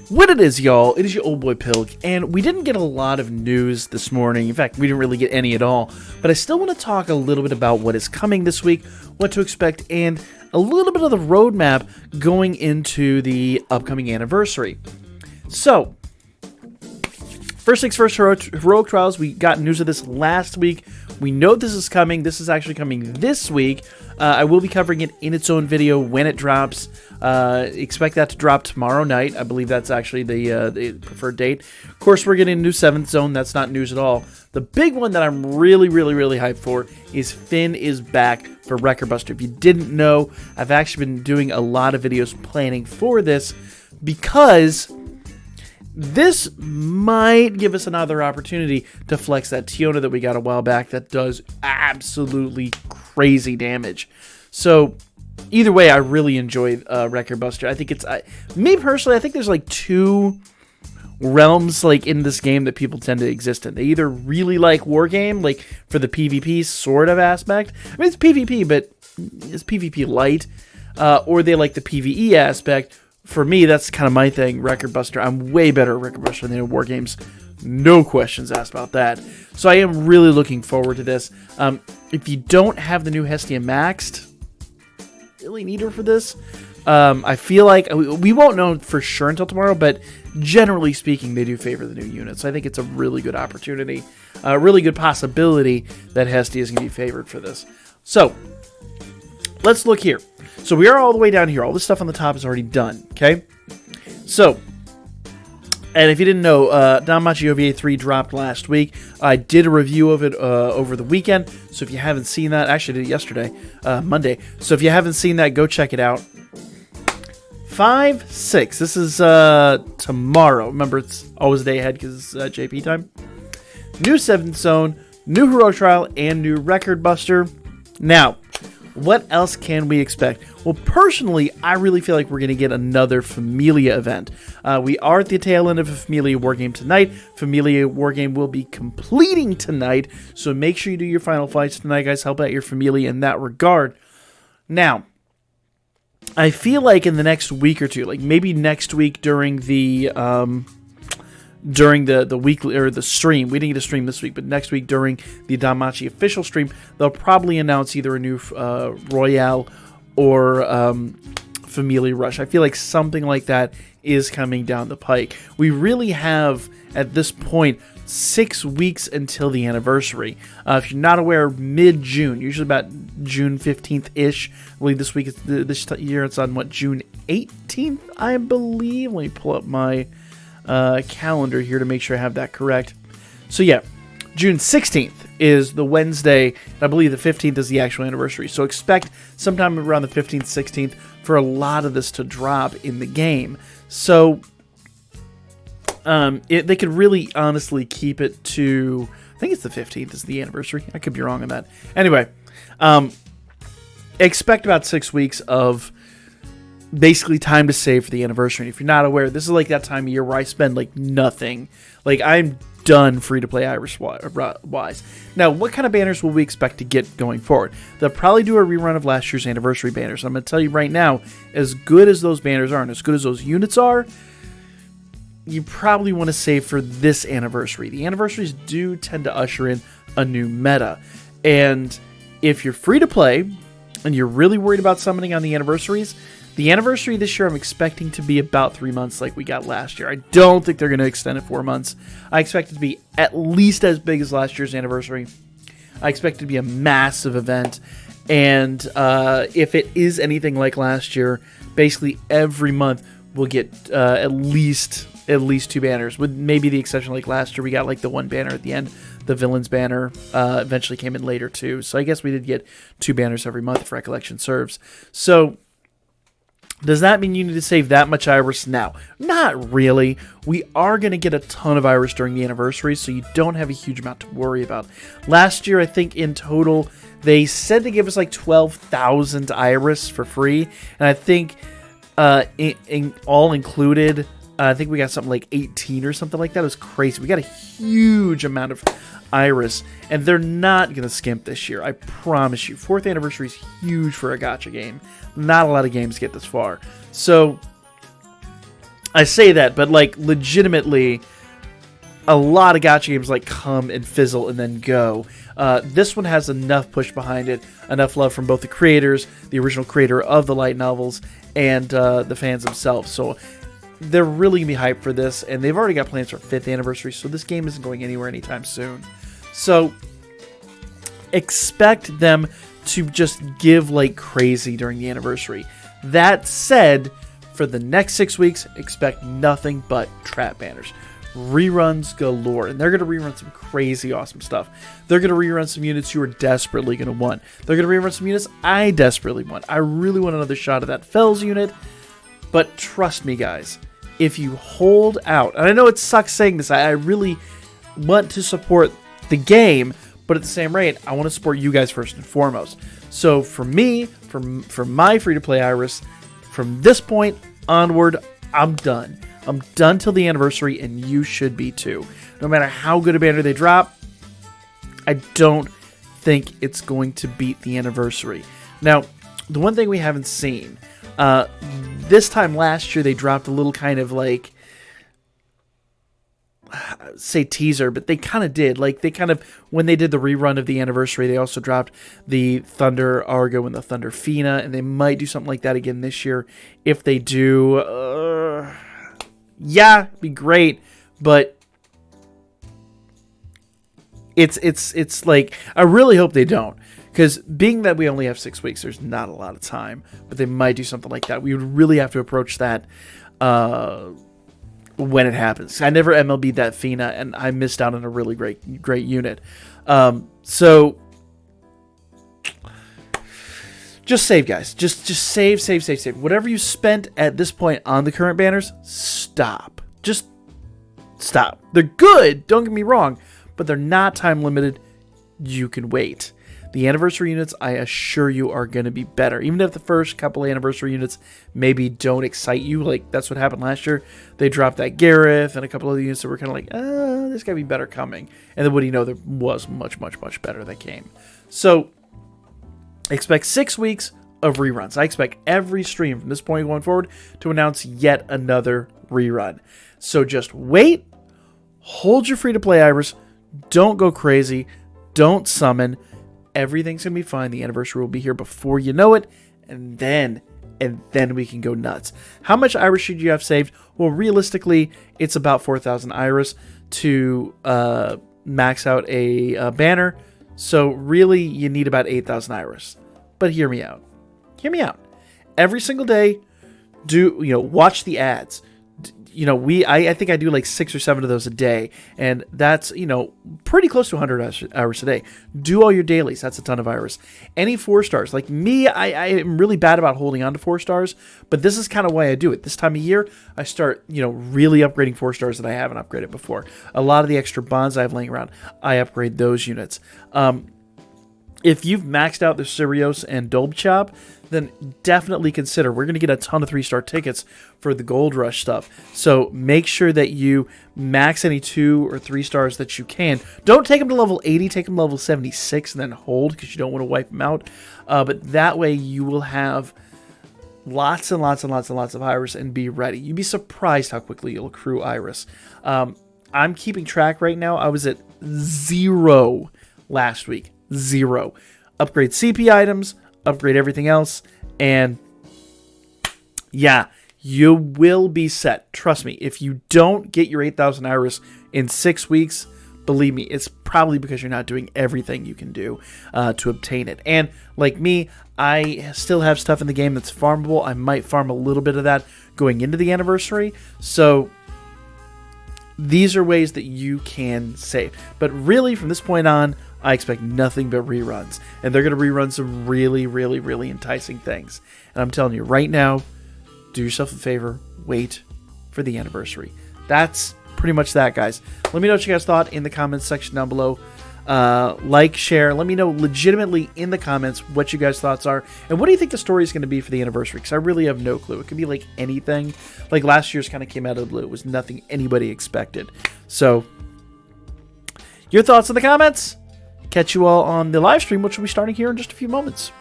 What it is, y'all, it is your old boy Pilg, and we didn't get a lot of news this morning. In fact, we didn't really get any at all, but I still want to talk a little bit about what is coming this week, what to expect, and a little bit of the roadmap going into the upcoming anniversary. So, first things first, Heroic Trials, we got news of this last week. We know this is coming. This is actually coming this week. I will be covering it in its own video when it drops. Expect that to drop tomorrow night. I believe that's actually the preferred date. Of course, we're getting a new 7th Zone. That's not news at all. The big one that I'm really hyped for is Finn is back for Record Buster. If you didn't know, I've actually been doing a lot of videos planning for this because this might give us another opportunity to flex that Tiona that we got a while back that does absolutely crazy damage. So, either way, I really enjoy Record Buster. I think it's... me personally, I think there's like two realms like in this game that people tend to exist in. They either really like War Game, like for the PvP sort of aspect. I mean, it's PvP, but it's PvP light. Or they like the PvE aspect. For me, that's kind of my thing, Record Buster. I'm way better at Record Buster than in War Games. No questions asked about that. So I am really looking forward to this. If you don't have the new Hestia maxed, really need her for this. I feel like we won't know for sure until tomorrow, but generally speaking, they do favor the new units. So I think it's a really good opportunity, a really good possibility that Hestia is going to be favored for this. So let's look here. So we are all the way down here. All this stuff on the top is already done, okay? So, and if you didn't know, Danmachi OVA 3 dropped last week. I did a review of it over the weekend. So if you haven't seen that, actually I did it yesterday, Monday. So if you haven't seen that, go check it out. 5-6. This is tomorrow. Remember, it's always a day ahead because it's JP time. New 7th Zone, new Heroic Trial, and new Record Buster. Now, what else can we expect? Well, personally, I really feel like we're going to get another Familia event. We are at the tail end of a Familia Wargame tonight. Familia Wargame will be completing tonight, so make sure you do your final fights tonight, guys. Help out your Familia in that regard. Now, I feel like in the next week or two, like maybe next week during the weekly or the stream. We didn't get a stream this week, but next week during the Danmachi official stream, they'll probably announce either a new Royale or Familia Rush. I feel like something like that is coming down the pike. We really have, at this point, 6 weeks until the anniversary. If you're not aware, mid-June, usually about June 15th-ish. I believe this week, this year, it's on, June 18th, I believe. Let me pull up my calendar here to make sure I have that correct. So yeah, June 16th is the Wednesday, and I believe the 15th is the actual anniversary. So expect sometime around the 15th, 16th for a lot of this to drop in the game. So they could really honestly keep it to, I think it's the 15th is the anniversary. I could be wrong on that. Anyway, expect about 6 weeks of basically time to save for the anniversary. And if you're not aware, this is like that time of year where I spend like nothing. Like I'm done free-to-play Irish-wise. Now, what kind of banners will we expect to get going forward? They'll probably do a rerun of last year's anniversary banners. I'm going to tell you right now, as good as those banners are and as good as those units are, you probably want to save for this anniversary. The anniversaries do tend to usher in a new meta. And if you're free-to-play and you're really worried about summoning on the anniversaries, the anniversary this year I'm expecting to be about 3 months like we got last year. I don't think they're going to extend it 4 months. I expect it to be at least as big as last year's anniversary. I expect it to be a massive event. And if it is anything like last year, basically every month we'll get at least 2 banners, with maybe the exception like last year we got like the 1 banner at the end. The villain's banner eventually came in later too. So I guess we did get 2 banners every month if recollection serves. So does that mean you need to save that much Iris now? Not really. We are going to get a ton of Iris during the anniversary, so you don't have a huge amount to worry about. Last year, I think in total, they said to give us like 12,000 Iris for free, and I think in all included, I think we got something like 18 or something like that. It was crazy. We got a huge amount of Iris, and they're not going to skimp this year. I promise you. 4th anniversary is huge for a gacha game. Not a lot of games get this far. So I say that, but like legitimately, a lot of gacha games like come and fizzle and then go. This one has enough push behind it, enough love from both the creators, the original creator of the light novels, and the fans themselves. So they're really going to be hyped for this, and they've already got plans for 5th anniversary, so this game isn't going anywhere anytime soon. So expect them to just give like crazy during the anniversary. That said, for the next 6 weeks, expect nothing but trap banners. Reruns galore, and they're going to rerun some crazy awesome stuff. They're going to rerun some units you are desperately going to want. They're going to rerun some units I desperately want. I really want another shot of that Fells unit, but trust me guys, if you hold out, and I know it sucks saying this, I really want to support the game, but at the same rate, I want to support you guys first and foremost. So for me, for my free-to-play Iris, from this point onward, I'm done. I'm done till the anniversary, and you should be too. No matter how good a banner they drop, I don't think it's going to beat the anniversary. Now, the one thing we haven't seen, this time last year they dropped a little kind of like, say teaser, but they kind of did. Like they kind of, when they did the rerun of the anniversary, they also dropped the Thunder Argo and the Thunder Fina, and they might do something like that again this year. If they do, yeah, it'd be great, but it's like, I really hope they don't, because being that we only have 6 weeks, there's not a lot of time, but they might do something like that. We would really have to approach that when it happens. I never MLB'd that Fina, and I missed out on a really great unit. So just save, guys. Just save. Whatever you spent at this point on the current banners, stop. Just stop. They're good, don't get me wrong, but they're not time limited. You can wait. The anniversary units, I assure you, are going to be better. Even if the first couple of anniversary units maybe don't excite you, like that's what happened last year. They dropped that Gareth and a couple of the units that were kind of like, there's got to be better coming. And then what do you know, there was much better that came. So expect 6 weeks of reruns. I expect every stream from this point going forward to announce yet another rerun. So just wait, hold your free-to-play Iris, don't go crazy, don't summon. Everything's going to be fine. The anniversary will be here before you know it, and then we can go nuts. How much Iris should you have saved? Well, realistically, it's about 4,000 Iris to max out a banner. So really, you need about 8,000 Iris. But hear me out. Hear me out. Every single day, watch the ads. I think I do like 6 or 7 of those a day, and that's, pretty close to 100 hours a day. Do all your dailies. That's a ton of Iris. Any 4 stars, like me, I am really bad about holding on to 4 stars, but this is kind of why I do it. This time of year, I start, really upgrading 4 stars that I haven't upgraded before. A lot of the extra bonds I have laying around, I upgrade those units. If you've maxed out the Sirios and Dolbchop, then definitely consider. We're going to get a ton of 3-star tickets for the Gold Rush stuff. So make sure that you max any 2 or 3 stars that you can. Don't take them to level 80, take them to level 76 and then hold, because you don't want to wipe them out. But that way you will have lots and lots of Iris and be ready. You'd be surprised how quickly you'll accrue Iris. I'm keeping track right now. I was at 0 last week. 0. Upgrade CP items, upgrade everything else, and yeah, you will be set. Trust me, if you don't get your 8,000 Iris in 6 weeks, believe me, it's probably because you're not doing everything you can do to obtain it. And like me, I still have stuff in the game that's farmable. I might farm a little bit of that going into the anniversary. So these are ways that you can save. But really, from this point on, I expect nothing but reruns. And they're going to rerun some really enticing things. And I'm telling you, right now, do yourself a favor, wait for the anniversary. That's pretty much that, guys. Let me know what you guys thought in the comments section down below. Like, share. Let me know legitimately in the comments what you guys' thoughts are. And what do you think the story is going to be for the anniversary? Because I really have no clue. It could be like anything. Like last year's kind of came out of the blue. It was nothing anybody expected. So, your thoughts in the comments. Catch you all on the live stream, which will be starting here in just a few moments.